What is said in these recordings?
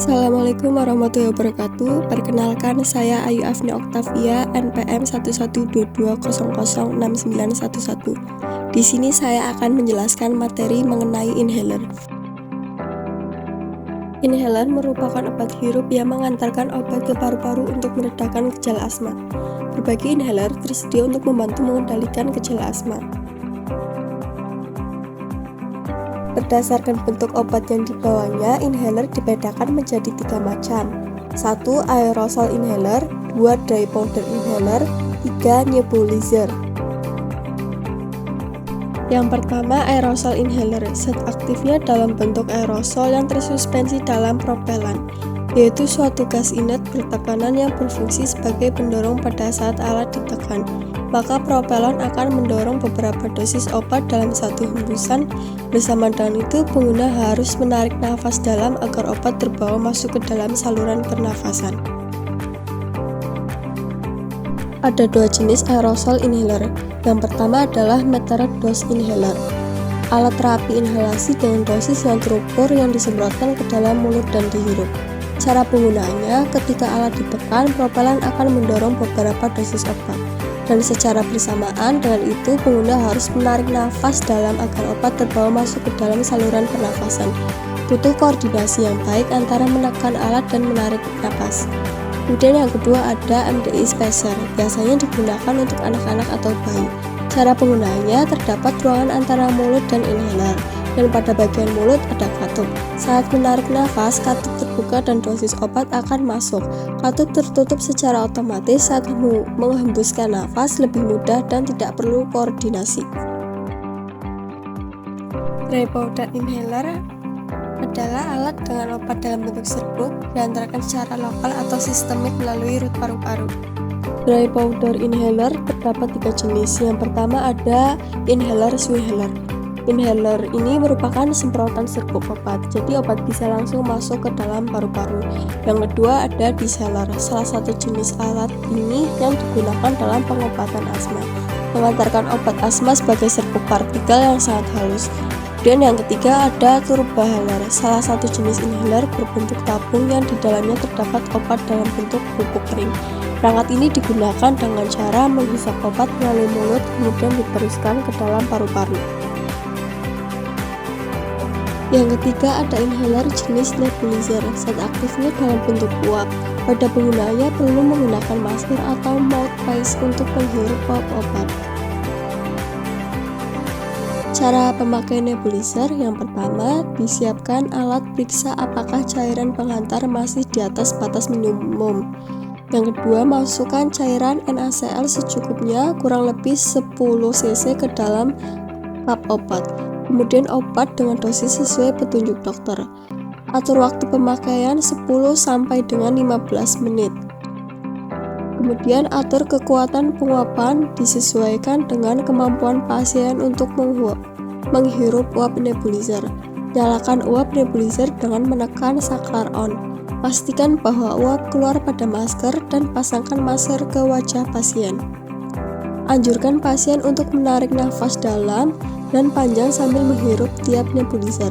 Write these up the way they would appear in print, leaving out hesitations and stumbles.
Assalamualaikum warahmatullahi wabarakatuh. Perkenalkan, saya Ayu Afni Oktavia, NPM 11220006911. Di sini saya akan menjelaskan materi mengenai inhaler. Inhaler merupakan obat hirup yang mengantarkan obat ke paru-paru untuk meredakan gejala asma. Berbagai inhaler tersedia untuk membantu mengendalikan gejala asma. Berdasarkan bentuk obat yang dibawanya, inhaler dibedakan menjadi 3 macam. 1. Aerosol inhaler, 2. Dry powder inhaler, 3. Nebulizer. Yang pertama, aerosol inhaler. Zat aktifnya dalam bentuk aerosol yang tersuspensi dalam propelan, yaitu suatu gas inert bertekanan yang berfungsi sebagai pendorong pada saat alat ditekan. Maka propelan akan mendorong beberapa dosis obat dalam satu hembusan. Bersama dengan itu, pengguna harus menarik nafas dalam agar obat terbawa masuk ke dalam saluran pernafasan. Ada 2 jenis aerosol inhaler. Yang pertama adalah metered dose inhaler, alat terapi inhalasi dengan dosis yang terukur yang disemprotkan ke dalam mulut dan dihirup. Cara penggunaannya, ketika alat ditekan, propelan akan mendorong beberapa dosis obat. Dan secara bersamaan dengan itu, pengguna harus menarik nafas dalam agar obat terbawa masuk ke dalam saluran pernafasan. Butuh koordinasi yang baik antara menekan alat dan menarik nafas. Kemudian yang kedua ada MDI spacer, biasanya digunakan untuk anak-anak atau bayi. Cara penggunaannya, terdapat ruangan antara mulut dan inhaler, dan pada bagian mulut ada katup. Saat menarik nafas, katup terbuka dan dosis obat akan masuk. Katup tertutup secara otomatis saat menghembuskan nafas lebih mudah dan tidak perlu koordinasi. Dry powder inhaler adalah alat dengan obat dalam bentuk serbuk diantarkan secara lokal atau sistemik melalui rut paru-paru. Dry powder inhaler terdapat 3 jenis. Yang pertama ada inhaler Swinhaler. Inhaler ini merupakan semprotan serbuk obat, jadi obat bisa langsung masuk ke dalam paru-paru. Yang kedua ada Diseller, salah satu jenis alat ini yang digunakan dalam pengobatan asma, mengantarkan obat asma sebagai serbuk partikel yang sangat halus. Dan yang ketiga ada Turbahaler, salah satu jenis inhaler berbentuk tabung yang di dalamnya terdapat obat dalam bentuk bubuk kering. Perangkat ini digunakan dengan cara menghisap obat melalui mulut kemudian diteruskan ke dalam paru-paru. Yang ketiga ada inhaler jenis nebulizer, zat aktifnya dalam bentuk uap. Pada penggunaannya perlu menggunakan masker atau mouthpiece untuk menghirup uap obat. Cara pemakai nebulizer, yang pertama, disiapkan alat periksa apakah cairan penghantar masih di atas batas minimum. Yang kedua, masukkan cairan NaCl secukupnya, kurang lebih 10 cc ke dalam cup obat. Kemudian obat dengan dosis sesuai petunjuk dokter. Atur waktu pemakaian 10 sampai dengan 15 menit. Kemudian atur kekuatan penguapan disesuaikan dengan kemampuan pasien untuk menghirup uap nebulizer. Nyalakan uap nebulizer dengan menekan saklar on. Pastikan bahwa uap keluar pada masker dan pasangkan masker ke wajah pasien. Anjurkan pasien untuk menarik nafas dalam dan panjang sambil menghirup tiap nebulizer.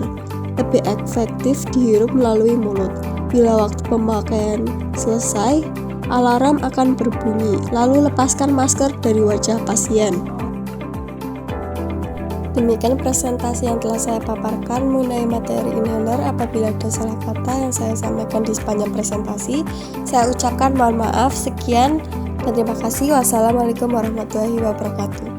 Lebih efektif dihirup melalui mulut. Bila waktu pemakaian selesai, alarm akan berbunyi, lalu lepaskan masker dari wajah pasien. Demikian presentasi yang telah saya paparkan mengenai materi inhaler. Apabila ada salah kata yang saya sampaikan di sepanjang presentasi, saya ucapkan mohon maaf. Sekian dan terima kasih. Wassalamualaikum warahmatullahi wabarakatuh.